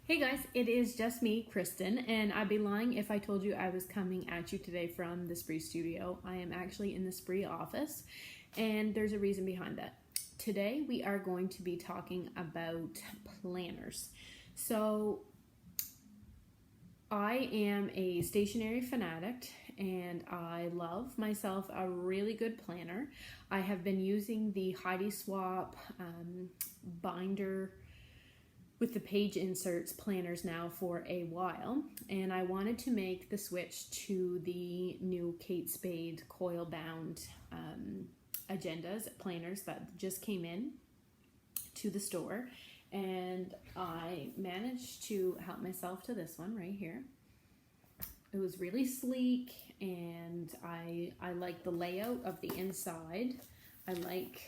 Hey guys, it is just me, Kristen, and I'd be lying if I told you I was coming at you today from the Spree studio. I am actually in the Spree office, and there's a reason behind that. Today we are going to be talking about planners. So I am a stationery fanatic and I love myself a really good planner. I have been using the Heidi Swap binder with the page inserts planners now for a while, and I wanted to make the switch to the new Kate Spade coil bound agendas planners that just came in to the store, and I managed to help myself to this one right here. It was really sleek, and I like the layout of the inside. I like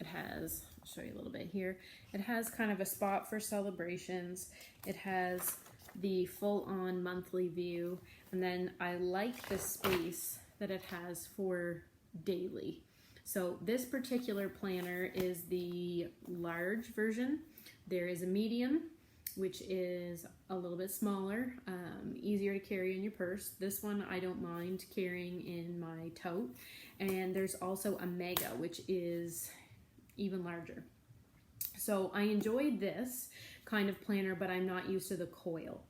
it has, I'll show you a little bit here. It has kind of a spot for celebrations. It has the full-on monthly view, and then I like the space that it has for daily. So this particular planner is the large version. There is a medium, which is a little bit smaller, easier to carry in your purse. This one I don't mind carrying in my tote. And there's also a mega, which is even larger. So I enjoyed this kind of planner, but I'm not used to the coil.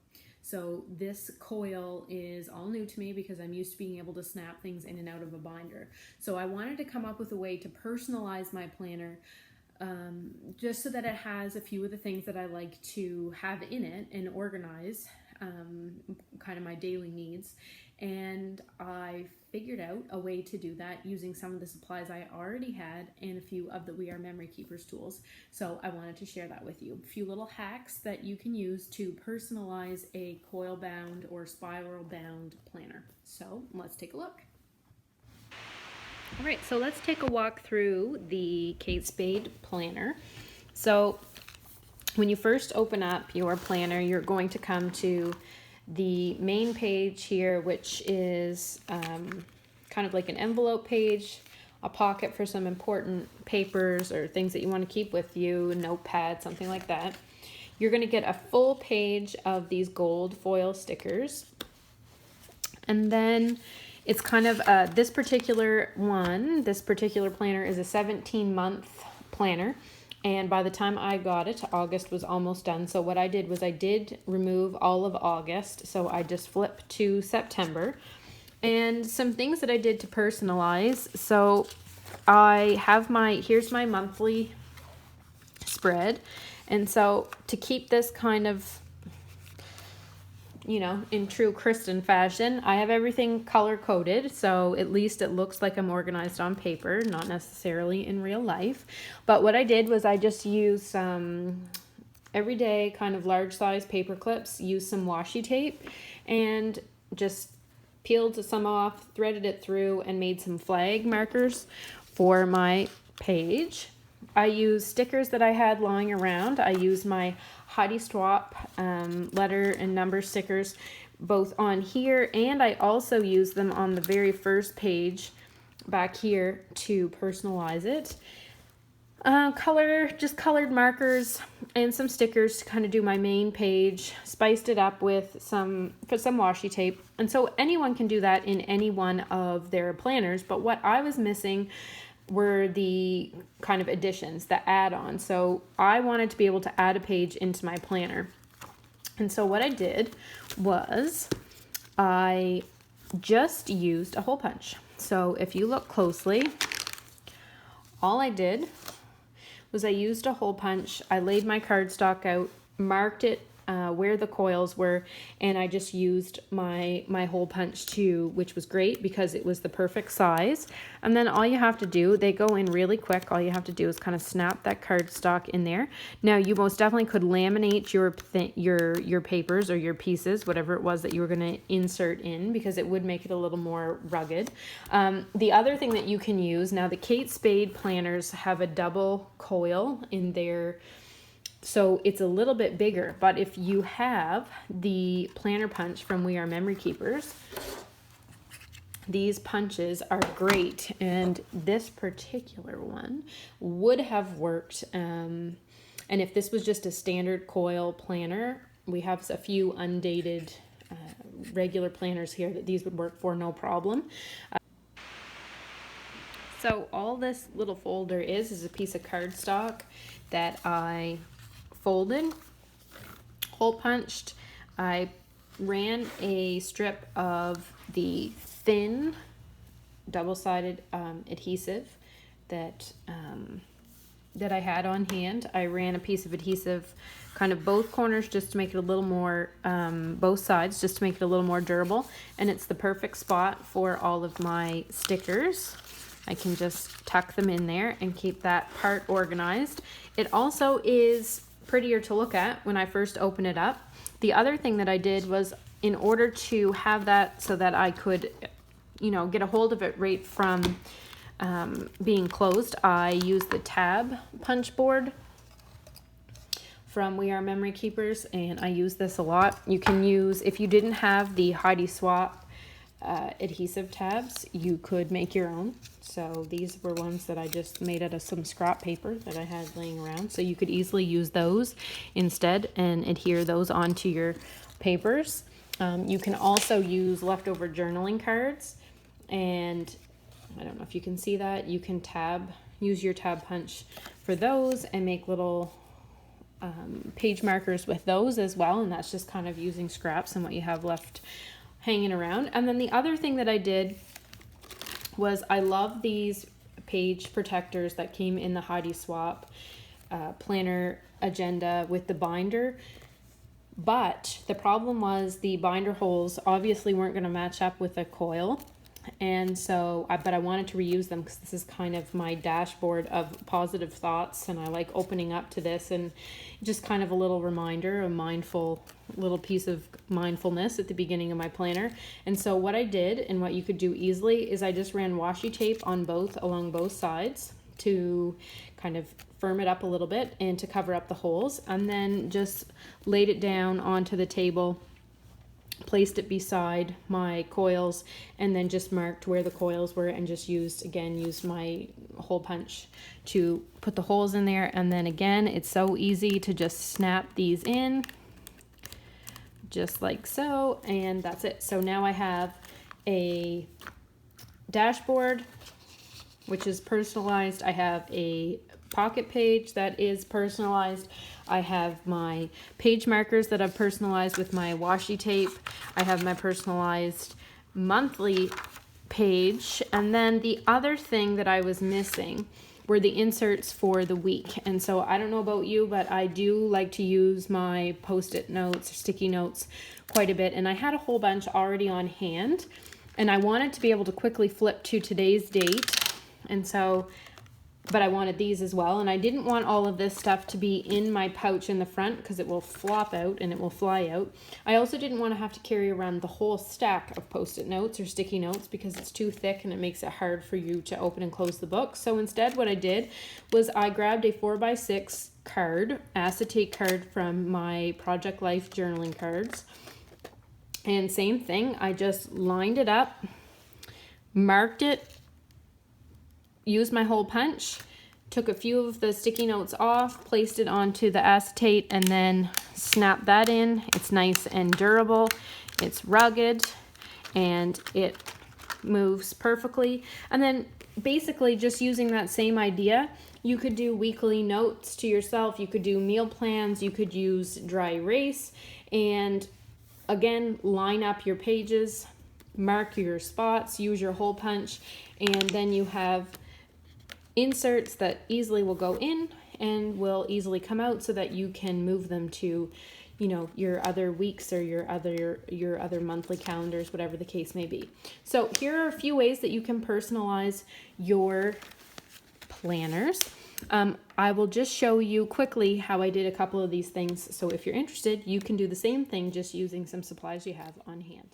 So this coil is all new to me because I'm used to being able to snap things in and out of a binder. So I wanted to come up with a way to personalize my planner, just so that it has a few of the things that I like to have in it and organize kind of my daily needs. And I figured out a way to do that using some of the supplies I already had and a few of the We Are Memory Keepers tools. So I wanted to share that with you. A few little hacks that you can use to personalize a coil bound or spiral bound planner. So let's take a look. All right, so let's take a walk through the Kate Spade planner. So when you first open up your planner, you're going to come to the main page here, which is kind of like an envelope page, a pocket for some important papers or things that you want to keep with you, a notepad, something like that. You're going to get a full page of these gold foil stickers. And then it's kind of this particular planner is a 17-month planner. And by the time I got it, August was almost done. So what I did was I did remove all of August. So I just flipped to September. And some things that I did to personalize. So I have here's my monthly spread. And so to keep this kind of, you know, in true Kristen fashion, I have everything color coded, so at least it looks like I'm organized on paper, not necessarily in real life. But what I did was I just used some everyday kind of large size paper clips, used some washi tape, and just peeled some off, threaded it through, and made some flag markers for my page. I used stickers that I had lying around. I used my Heidi Swap letter and number stickers both on here, and I also used them on the very first page back here to personalize it. Just colored markers and some stickers to kind of do my main page. Spiced it up with some washi tape, and so anyone can do that in any one of their planners. But what I was missing were the kind of additions, the add-ons. So I wanted to be able to add a page into my planner. And so what I did was I just used a hole punch. So if you look closely, all I did was I used a hole punch. I laid my cardstock out, marked it where the coils were, and I just used my hole punch too, which was great because it was the perfect size. And then all you have to do, they go in really quick. All you have to do is kind of snap that cardstock in there. Now you most definitely could laminate your papers or your pieces, whatever it was that you were going to insert in, because it would make it a little more rugged. The other thing that you can use, now the Kate Spade planners have a double coil in their, so it's a little bit bigger, but if you have the planner punch from We Are Memory Keepers, these punches are great, and this particular one would have worked And if this was just a standard coil planner, we have a few undated regular planners here that these would work for no problem. So all this little folder is a piece of cardstock that I folded, hole punched. I ran a strip of the thin double-sided adhesive that I had on hand. I ran a piece of adhesive kind of both corners just to make it a little more, both sides, just to make it a little more durable. And it's the perfect spot for all of my stickers. I can just tuck them in there and keep that part organized. It also is prettier to look at when I first open it up. The other thing that I did was, in order to have that so that I could, you know, get a hold of it right from being closed, I used the tab punch board from We Are Memory Keepers, and I use this a lot. You can use, if you didn't have the Heidi Swap adhesive tabs, you could make your own. So these were ones that I just made out of some scrap paper that I had laying around. So you could easily use those instead and adhere those onto your papers. You can also use leftover journaling cards, and I don't know if you can see that. You can use your tab punch for those and make little page markers with those as well. And that's just kind of using scraps and what you have left hanging around. And then the other thing that I did was, I love these page protectors that came in the Heidi Swap planner agenda with the binder. But the problem was the binder holes obviously weren't going to match up with a coil. And so, but I wanted to reuse them because this is kind of my dashboard of positive thoughts, and I like opening up to this, and just kind of a little reminder, a little piece of mindfulness at the beginning of my planner. And so what I did, and what you could do easily, is I just ran washi tape on along both sides to kind of firm it up a little bit and to cover up the holes, and then just laid it down onto the table, placed it beside my coils, and then just marked where the coils were, and just used my hole punch to put the holes in there. And then again, it's so easy to just snap these in just like so, and that's it. So now I have a dashboard which is personalized. I have a pocket page that is personalized. I have my page markers that I've personalized with my washi tape. I have my personalized monthly page. And then the other thing that I was missing were the inserts for the week. And so I don't know about you, but I do like to use my Post-it notes or sticky notes quite a bit. And I had a whole bunch already on hand, and I wanted to be able to quickly flip to today's date. And so, but I wanted these as well. And I didn't want all of this stuff to be in my pouch in the front because it will flop out and it will fly out. I also didn't want to have to carry around the whole stack of Post-it notes or sticky notes because it's too thick and it makes it hard for you to open and close the book. So instead what I did was I grabbed a 4x6 card, acetate card from my Project Life journaling cards. And same thing, I just lined it up, marked it, used my hole punch, took a few of the sticky notes off, placed it onto the acetate, and then snapped that in. It's nice and durable, it's rugged, and it moves perfectly. And then basically just using that same idea, you could do weekly notes to yourself, you could do meal plans, you could use dry erase, and again, line up your pages, mark your spots, use your hole punch, and then you have inserts that easily will go in and will easily come out so that you can move them to, you know, your other weeks or your other monthly calendars, whatever the case may be. So here are a few ways that you can personalize your planners. I will just show you quickly how I did a couple of these things. So if you're interested, you can do the same thing just using some supplies you have on hand.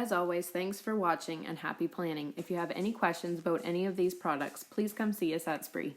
As always, thanks for watching and happy planning. If you have any questions about any of these products, please come see us at Spree.